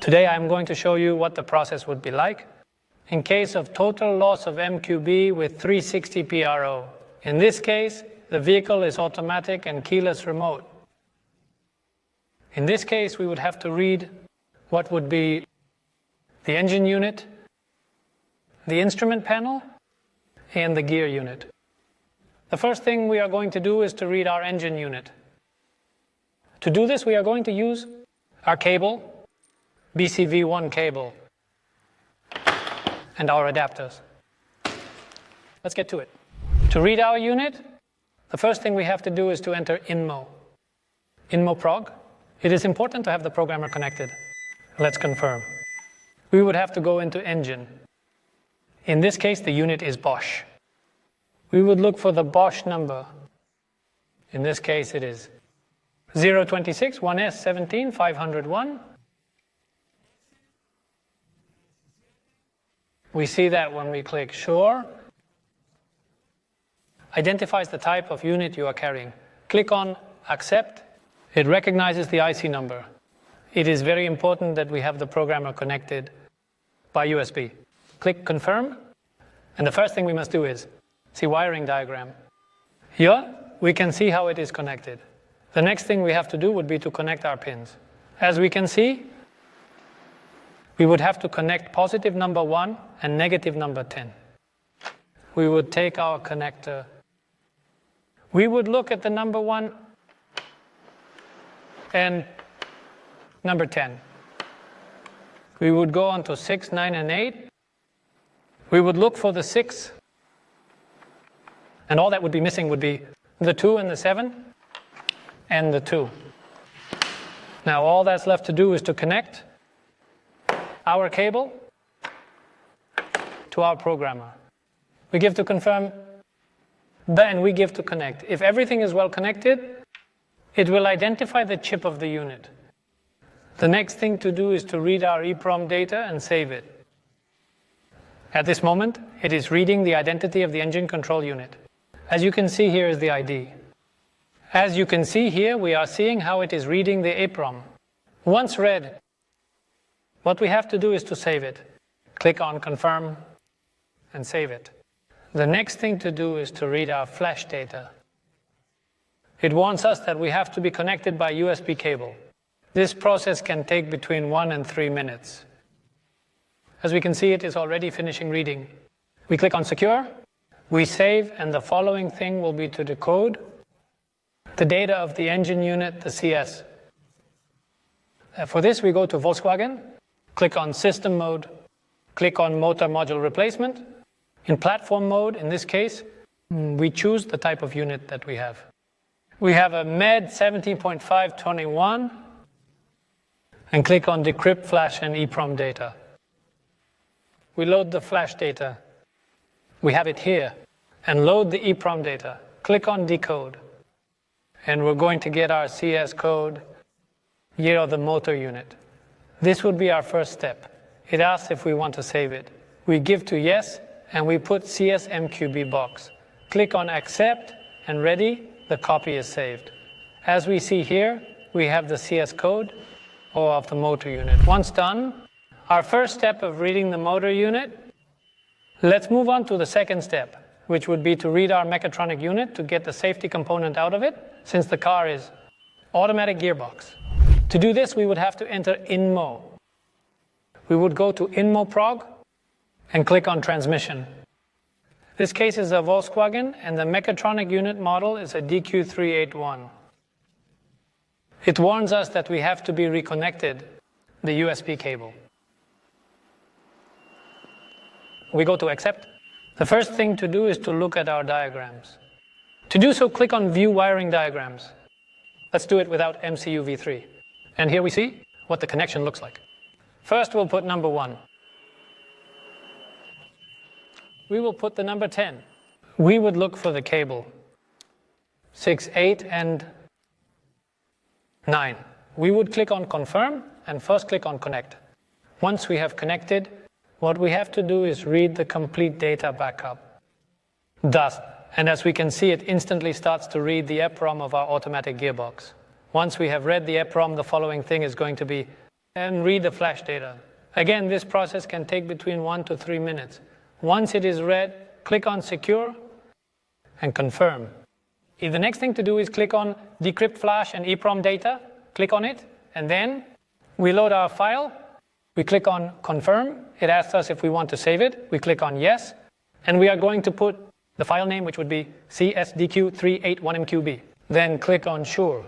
Today I'm going to show you what the process would be like in case of total loss of MQB with 360PRO. In this case, the vehicle is automatic and keyless remote. In this case, we would have to read what would be the engine unit, the instrument panel, and the gear unit. The first thing we are going to do is to read our engine unit. To do this, we are going to use our cable, BCV1 cable, and our adapters. Let's get to it. To read our unit, the first thing we have to do is to enter INMO-prog. It is important to have the programmer connected. Let's confirm. We would have to go into engine. In this case, the unit is Bosch. We would look for the Bosch number. In this case, it is 026 1S 17 501. We see that when we click Sure. Identifies the type of unit you are carrying. Click on Accept. It recognizes the IC number. It is very important that we have the programmer connected by USB. Click Confirm. And the first thing we must do is see wiring diagram. Here, we can see how it is connected. The next thing we have to do would be to connect our pins. As we can see, we would have to connect positive number 1 and negative number 10. We would take our connector. We would look at the number 1 and number 10. We would go on to 6, 9, and 8. We would look for the 6. And all that would be missing would be the 2 and the 7 and the 2. Now all that's left to do is to connect our cable to our programmer. We give to confirm, then we give to connect. If everything is well connected, it will identify the chip of the unit. The next thing to do is to read our EEPROM data and save it. At this moment, it is reading the identity of the engine control unit. As you can see, here is the ID. As you can see here, we are seeing how it is reading the EEPROM. Once read, what we have to do is to save it. Click on Confirm and save it. The next thing to do is to read our flash data. It warns us that we have to be connected by USB cable. This process can take between 1 and 3 minutes. As we can see, it is already finishing reading. We click on Secure, we save, and the following thing will be to decode the data of the engine unit, the CS. For this, we go to Volkswagen, click on System Mode, click on Motor Module Replacement. In platform mode, in this case, we choose the type of unit that we have. We have a MED 17.521, and click on Decrypt Flash and EEPROM data. We load the flash data. We have it here. And load the EEPROM data. Click on Decode. And we're going to get our CS code, year of the motor unit. This would be our first step. It asks if we want to save it. We give to Yes, and we put CS MQB box. Click on Accept, and ready, the copy is saved. As we see here, we have the CS code or of the motor unit. Once done, our first step of reading the motor unit, let's move on to the second step, which would be to read our mechatronic unit to get the safety component out of it, since the car is automatic gearbox. To do this, we would have to enter INMO. We would go to INMO-prog and click on Transmission. This case is a Volkswagen, and the mechatronic unit model is a DQ381. It warns us that we have to be reconnected, the USB cable. We go to Accept. The first thing to do is to look at our diagrams. To do so, click on View Wiring Diagrams. Let's do it without MCU V3. And here we see what the connection looks like. First, we'll put number 1. We will put the number 10. We would look for the cable 6, 8, and 9. We would click on Confirm and first click on Connect. Once we have connected, what we have to do is read the complete data backup. Thus, and as we can see, it instantly starts to read the EEPROM of our automatic gearbox. Once we have read the EEPROM, the following thing is going to be and read the flash data. Again, this process can take between 1 to 3 minutes. Once it is read, click on Secure and Confirm. The next thing to do is click on Decrypt Flash and EEPROM data. Click on it, and then we load our file. We click on Confirm. It asks us if we want to save it. We click on Yes, and we are going to put the file name, which would be CSDQ381MQB. Then click on Sure.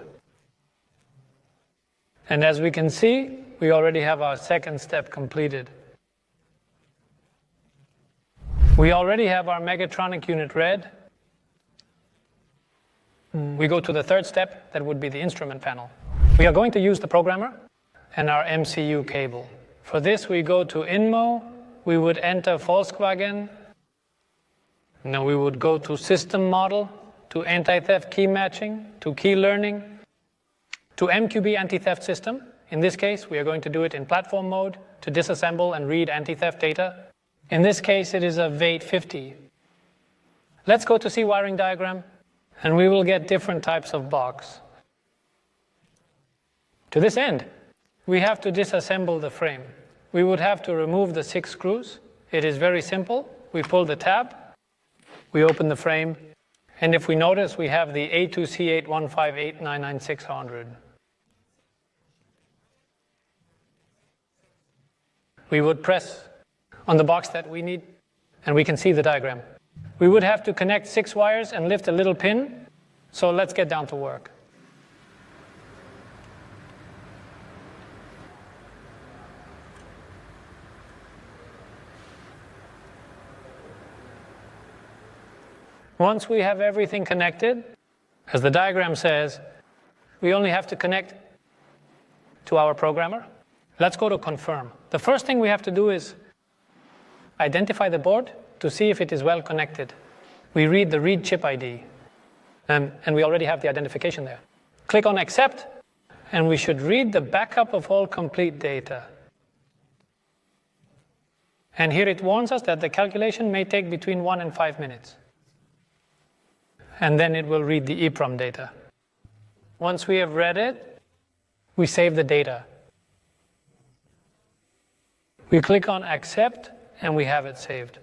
And as we can see, we already have our second step completed. We already have our Megatronic unit read. We go to the third step, that would be the instrument panel. We are going to use the programmer and our MCU cable. For this, we go to INMO, we would enter Volkswagen, now we would go to System Model, to Anti-Theft Key Matching, to Key Learning, to MQB Anti-Theft System. In this case, we are going to do it in platform mode to disassemble and read anti-theft data. In this case, it is a VAG 50. Let's go to see wiring diagram, and we will get different types of box. To this end, we have to disassemble the frame. We would have to remove the 6 screws. It is very simple. We pull the tab, we open the frame, and if we notice, we have the A2C8158999600. We would press on the box that we need, and we can see the diagram. We would have to connect 6 wires and lift a little pin, so let's get down to work. Once we have everything connected, as the diagram says, we only have to connect to our programmer. Let's go to Confirm. The first thing we have to do is identify the board to see if it is well connected. We read the read chip ID, and we already have the identification there. Click on Accept, and we should read the backup of all complete data. And here it warns us that the calculation may take between 1 and 5 minutes. And then it will read the EEPROM data. Once we have read it, we save the data. We click on Accept, and we have it saved.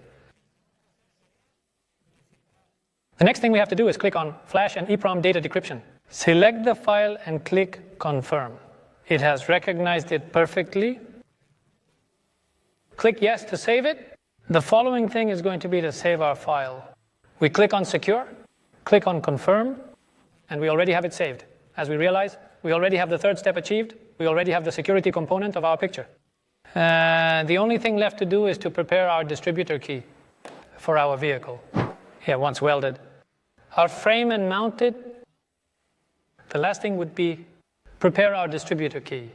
The next thing we have to do is click on Flash and EEPROM data decryption. Select the file and click Confirm. It has recognized it perfectly. Click Yes to save it. The following thing is going to be to save our file. We click on Secure, click on Confirm, and we already have it saved. As we realize, we already have the third step achieved. We already have the security component of our picture. The only thing left to do is to prepare our distributor key for our vehicle. Here, once welded. Our frame and mounted. The last thing would be prepare our distributor key.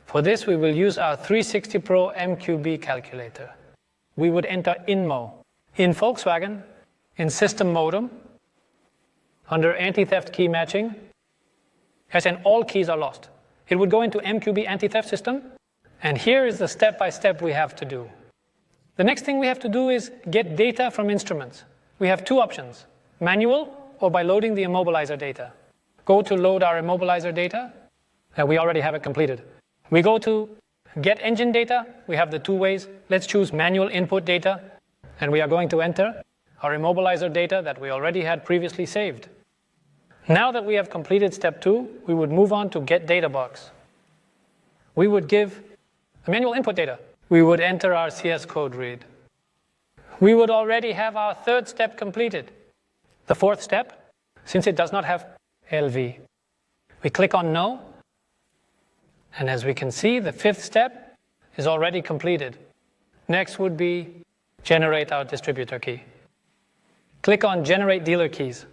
For this, we will use our 360PRO MQB calculator. We would enter INMO. In Volkswagen, in System Modem, under Anti-Theft Key Matching, as in all keys are lost. It would go into MQB Anti-Theft System, and here is the step-by-step we have to do. The next thing we have to do is get data from instruments. We have 2 options, manual or by loading the immobilizer data. Go to load our immobilizer data, and we already have it completed. We go to get engine data, we have the 2 ways. Let's choose manual input data, and we are going to enter our immobilizer data that we already had previously saved. Now that we have completed step 2, we would move on to get data box. We would give the manual input data. We would enter our CS code read. We would already have our third step completed. The fourth step, since it does not have LV, we click on No, and as we can see, the 5th step is already completed. Next would be generate our distributor key. Click on Generate Dealer Keys,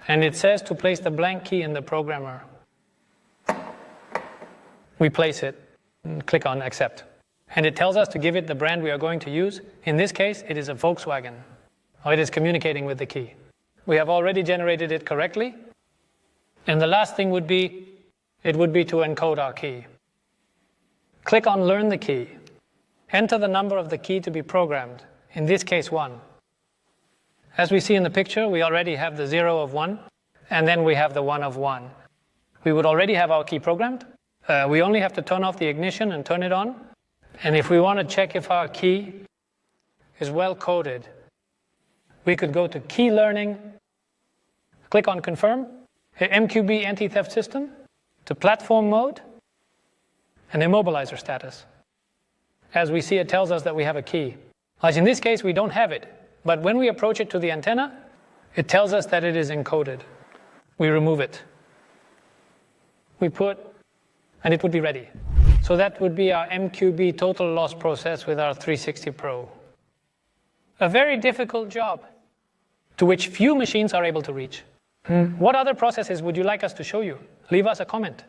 and it says to place the blank key in the programmer. We place it, and click on Accept. And it tells us to give it the brand we are going to use. In this case, it is a Volkswagen, or it is communicating with the key. We have already generated it correctly. And the last thing would be, it would be to encode our key. Click on Learn the key. Enter the number of the key to be programmed, in this case 1. As we see in the picture, we already have the 0 of 1, and then we have the 1 of 1. We would already have our key programmed, We only have to turn off the ignition and turn it on. And if we want to check if our key is well coded, we could go to Key Learning, click on Confirm, hit MQB Anti-Theft System, to Platform Mode, and Immobilizer Status. As we see, it tells us that we have a key. As in this case, we don't have it, but when we approach it to the antenna, it tells us that it is encoded. We remove it. We put, and it would be ready. So that would be our MQB total loss process with our 360 Pro. A very difficult job to which few machines are able to reach. What other processes would you like us to show you? Leave us a comment.